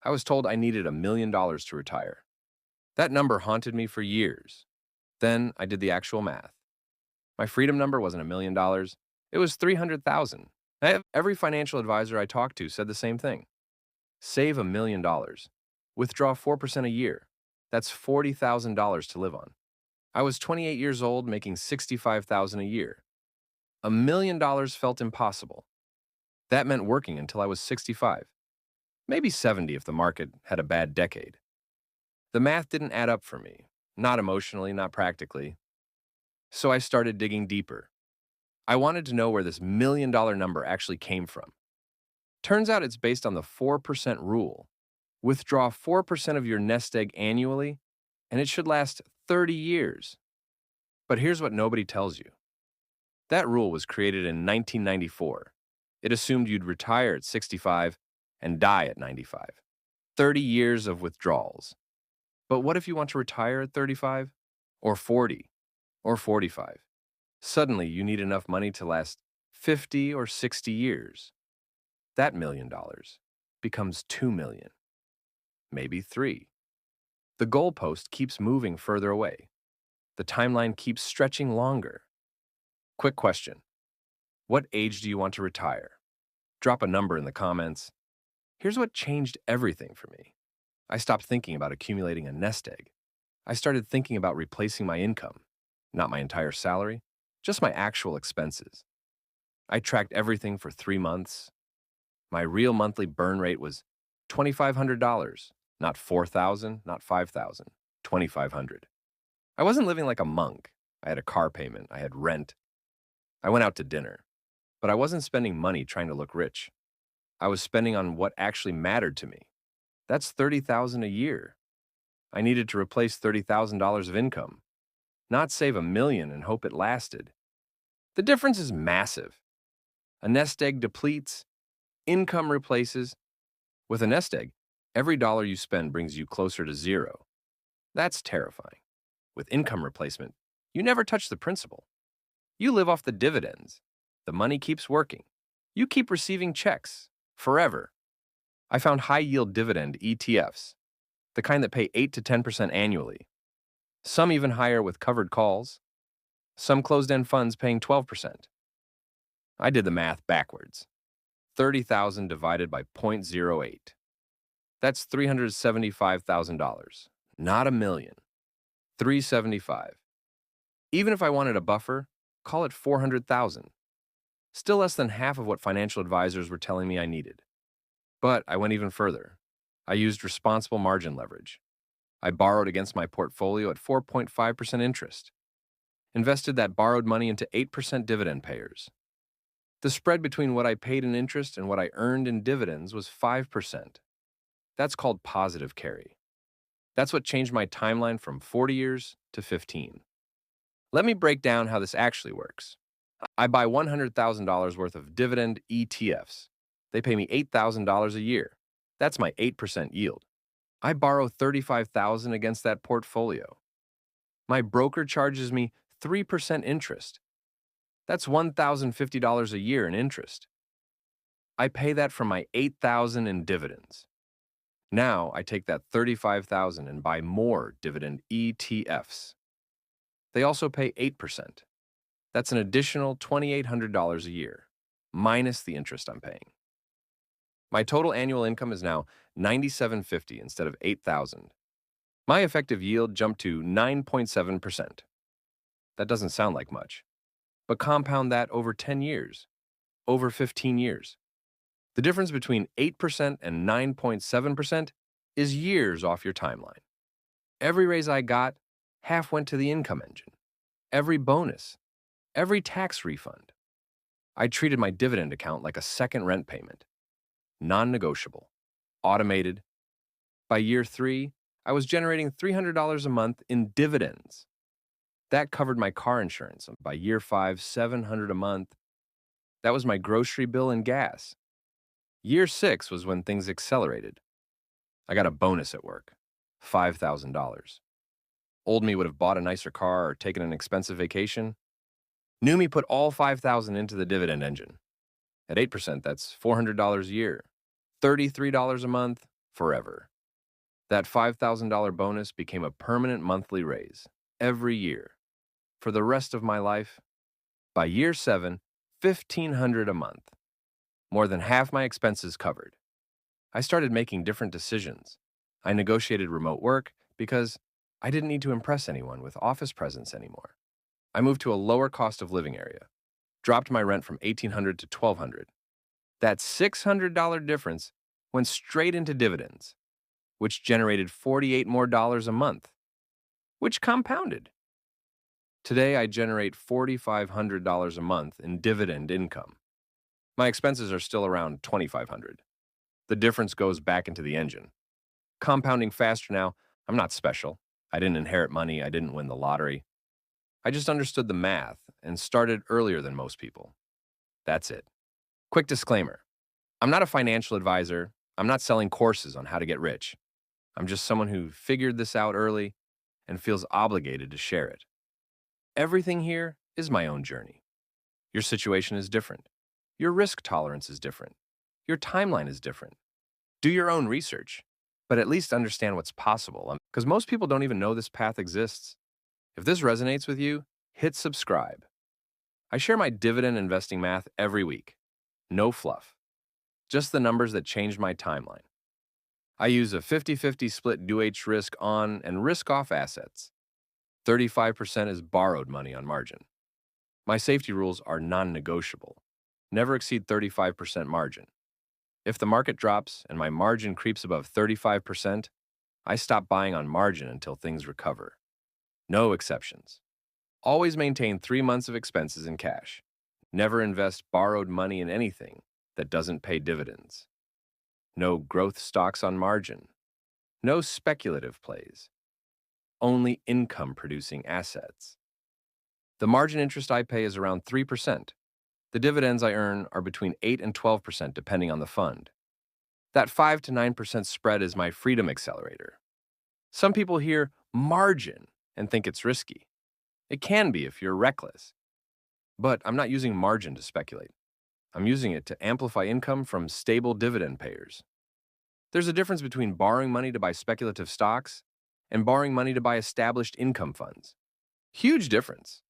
I was told I needed $1 million to retire. That number haunted me for years. Then I did the actual math. My freedom number wasn't $1 million, it was 300,000. Every financial advisor I talked to said the same thing. Save $1 million. Withdraw 4% a year. That's $40,000 to live on. I was 28 years old making $65,000 a year. $1 million felt impossible. That meant working until I was 65. Maybe 70 if the market had a bad decade. The math didn't add up for me. Not emotionally, not practically. So I started digging deeper. I wanted to know where this $1 million number actually came from. Turns out it's based on the 4% rule. Withdraw 4% of your nest egg annually, and it should last 30 years. But here's what nobody tells you. That rule was created in 1994. It assumed you'd retire at 65 and die at 95. 30 years of withdrawals. But what if you want to retire at 35? Or 40? Or 45? Suddenly, you need enough money to last 50 or 60 years. That $1 million becomes 2 million. Maybe 3. The goalpost keeps moving further away. The timeline keeps stretching longer. Quick question. What age do you want to retire? Drop a number in the comments. Here's what changed everything for me. I stopped thinking about accumulating a nest egg. I started thinking about replacing my income, not my entire salary, just my actual expenses. I tracked everything for 3 months. My real monthly burn rate was $2,500, not $4,000, not $5,000, $2,500. I wasn't living like a monk. I had a car payment, I had rent. I went out to dinner, but I wasn't spending money trying to look rich. I was spending on what actually mattered to me. That's $30,000 a year. I needed to replace $30,000 of income, not save $1 million and hope it lasted. The difference is massive. A nest egg depletes, income replaces. With a nest egg, every dollar you spend brings you closer to zero. That's terrifying. With income replacement, you never touch the principal. You live off the dividends. The money keeps working. You keep receiving checks forever. I found high-yield dividend ETFs, the kind that pay 8 to 10% annually. Some even higher with covered calls. Some closed-end funds paying 12%. I did the math backwards. 30,000 divided by 0.08. That's $375,000, not $1 million. 375. Even if I wanted a buffer, call it 400,000. Still less than half of what financial advisors were telling me I needed. But I went even further. I used responsible margin leverage. I borrowed against my portfolio at 4.5% interest. Invested that borrowed money into 8% dividend payers. The spread between what I paid in interest and what I earned in dividends was 5%. That's called positive carry. That's what changed my timeline from 40 years to 15. Let me break down how this actually works. I buy $100,000 worth of dividend ETFs. They pay me $8,000 a year. That's my 8% yield. I borrow $35,000 against that portfolio. My broker charges me 3% interest. That's $1,050 a year in interest. I pay that from my $8,000 in dividends. Now I take that $35,000 and buy more dividend ETFs. They also pay 8%. That's an additional $2,800 a year, minus the interest I'm paying. My total annual income is now $9,750 instead of $8,000. My effective yield jumped to 9.7%. That doesn't sound like much, but compound that over 10 years, over 15 years. The difference between 8% and 9.7% is years off your timeline. Every raise I got, half went to the income engine. Every bonus, every tax refund. I treated my dividend account like a second rent payment. Non-negotiable, automated. By year 3, I was generating $300 a month in dividends. That covered my car insurance. By year 5, $700 a month. That was my grocery bill and gas. Year 6 was when things accelerated. I got a bonus at work, $5,000. Old me would have bought a nicer car or taken an expensive vacation. New me put all $5,000 into the dividend engine. At 8%, that's $400 a year, $33 a month, forever. That $5,000 bonus became a permanent monthly raise every year for the rest of my life. By year 7, $1,500 a month, more than half my expenses covered. I started making different decisions. I negotiated remote work because I didn't need to impress anyone with office presence anymore. I moved to a lower cost of living area, dropped my rent from $1,800 to $1,200. That $600 difference went straight into dividends, which generated $48 more a month, which compounded. Today, I generate $4,500 a month in dividend income. My expenses are still around $2,500. The difference goes back into the engine. Compounding faster now. I'm not special. I didn't inherit money. I didn't win the lottery. I just understood the math and started earlier than most people. That's it. Quick disclaimer. I'm not a financial advisor. I'm not selling courses on how to get rich. I'm just someone who figured this out early and feels obligated to share it. Everything here is my own journey. Your situation is different. Your risk tolerance is different. Your timeline is different. Do your own research, but at least understand what's possible, because most people don't even know this path exists. If this resonates with you, hit subscribe. I share my dividend investing math every week. No fluff. Just the numbers that changed my timeline. I use a 50-50 split due risk on and risk off assets. 35% is borrowed money on margin. My safety rules are non-negotiable. Never exceed 35% margin. If the market drops and my margin creeps above 35%, I stop buying on margin until things recover. No exceptions. Always maintain 3 months of expenses in cash. Never invest borrowed money in anything that doesn't pay dividends. No growth stocks on margin. No speculative plays. Only income-producing assets. The margin interest I pay is around 3%. The dividends I earn are between 8 and 12% depending on the fund. That 5 to 9% spread is my freedom accelerator. Some people hear margin and think it's risky. It can be if you're reckless. But I'm not using margin to speculate. I'm using it to amplify income from stable dividend payers. There's a difference between borrowing money to buy speculative stocks and borrowing money to buy established income funds. Huge difference.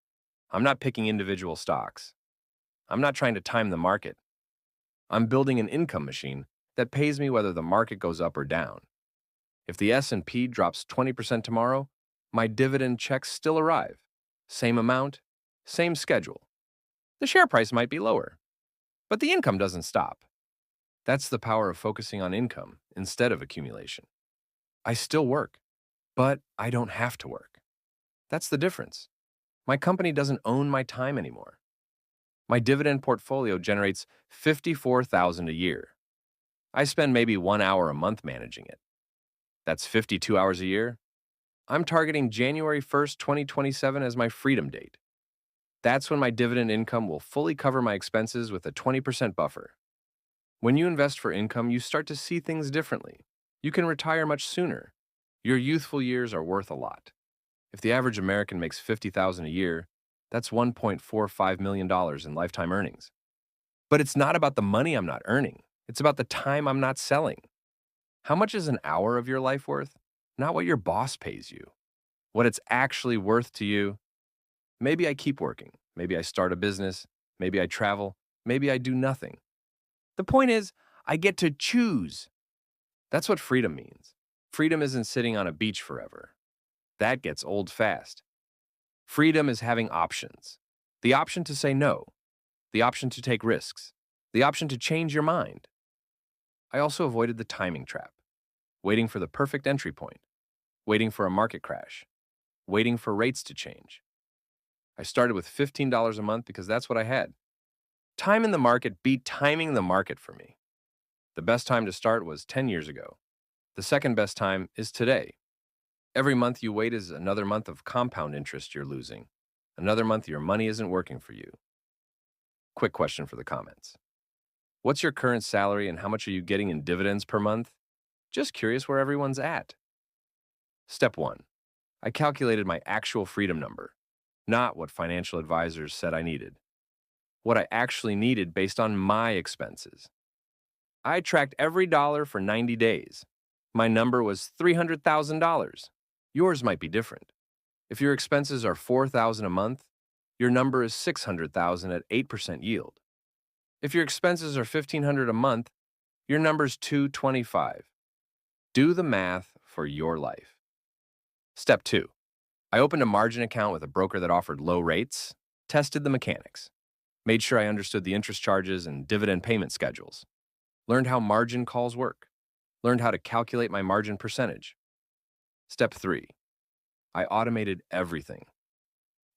I'm not picking individual stocks. I'm not trying to time the market. I'm building an income machine that pays me whether the market goes up or down. If the S&P drops 20% tomorrow, my dividend checks still arrive. Same amount, same schedule. The share price might be lower, but the income doesn't stop. That's the power of focusing on income instead of accumulation. I still work, but I don't have to work. That's the difference. My company doesn't own my time anymore. My dividend portfolio generates $54,000 a year. I spend maybe 1 hour a month managing it. That's 52 hours a year. I'm targeting January 1st, 2027 as my freedom date. That's when my dividend income will fully cover my expenses with a 20% buffer. When you invest for income, you start to see things differently. You can retire much sooner. Your youthful years are worth a lot. If the average American makes $50,000 a year, that's $1.45 million in lifetime earnings. But it's not about the money I'm not earning. It's about the time I'm not selling. How much is an hour of your life worth? Not what your boss pays you. What it's actually worth to you. Maybe I keep working. Maybe I start a business. Maybe I travel. Maybe I do nothing. The point is, I get to choose. That's what freedom means. Freedom isn't sitting on a beach forever. That gets old fast. Freedom is having options. The option to say no. The option to take risks. The option to change your mind. I also avoided the timing trap. Waiting for the perfect entry point. Waiting for a market crash. Waiting for rates to change. I started with $15 a month because that's what I had. Time in the market beat timing the market for me. The best time to start was 10 years ago. The second best time is today. Every month you wait is another month of compound interest you're losing. Another month your money isn't working for you. Quick question for the comments. What's your current salary and how much are you getting in dividends per month? Just curious where everyone's at. Step 1. I calculated my actual freedom number, not what financial advisors said I needed. What I actually needed based on my expenses. I tracked every dollar for 90 days. My number was $300,000. Yours might be different. If your expenses are $4,000 a month, your number is $600,000 at 8% yield. If your expenses are $1,500 a month, your number's $225. Do the math for your life. Step 2. I opened a margin account with a broker that offered low rates, tested the mechanics, made sure I understood the interest charges and dividend payment schedules, learned how margin calls work, learned how to calculate my margin percentage. Step 3. I automated everything.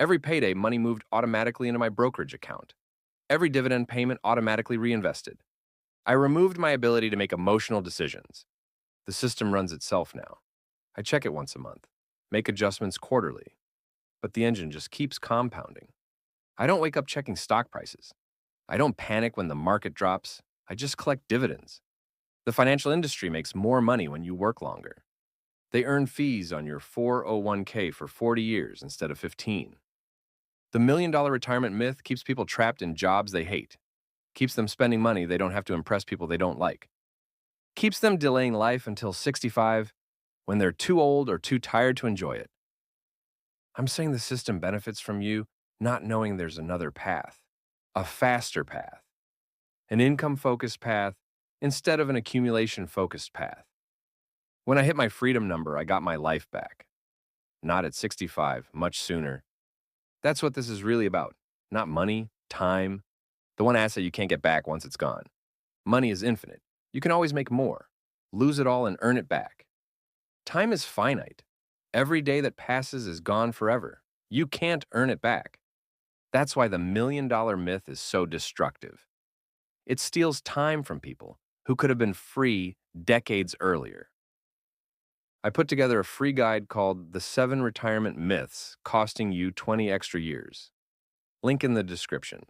Every payday, money moved automatically into my brokerage account. Every dividend payment automatically reinvested. I removed my ability to make emotional decisions. The system runs itself now. I check it once a month, make adjustments quarterly, but the engine just keeps compounding. I don't wake up checking stock prices. I don't panic when the market drops. I just collect dividends. The financial industry makes more money when you work longer. They earn fees on your 401k for 40 years instead of 15. The $1 million retirement myth keeps people trapped in jobs they hate, keeps them spending money they don't have to impress people they don't like, keeps them delaying life until 65 when they're too old or too tired to enjoy it. I'm saying the system benefits from you not knowing there's another path, a faster path, an income-focused path instead of an accumulation-focused path. When I hit my freedom number, I got my life back. Not at 65, much sooner. That's what this is really about. Not money, time, the one asset you can't get back once it's gone. Money is infinite. You can always make more, lose it all and earn it back. Time is finite. Every day that passes is gone forever. You can't earn it back. That's why the $1 million myth is so destructive. It steals time from people who could have been free decades earlier. I put together a free guide called The 7 Retirement Myths Costing You 20 Extra Years. Link in the description.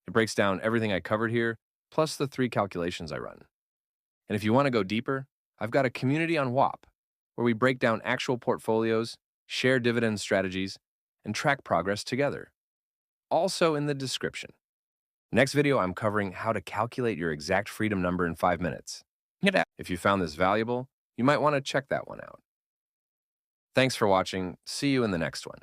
It breaks down everything I covered here, plus the 3 calculations I run. And if you want to go deeper, I've got a community on WAP, where we break down actual portfolios, share dividend strategies, and track progress together. Also in the description. Next video, I'm covering how to calculate your exact freedom number in 5 minutes. If you found this valuable, you might want to check that one out. Thanks for watching. See you in the next one.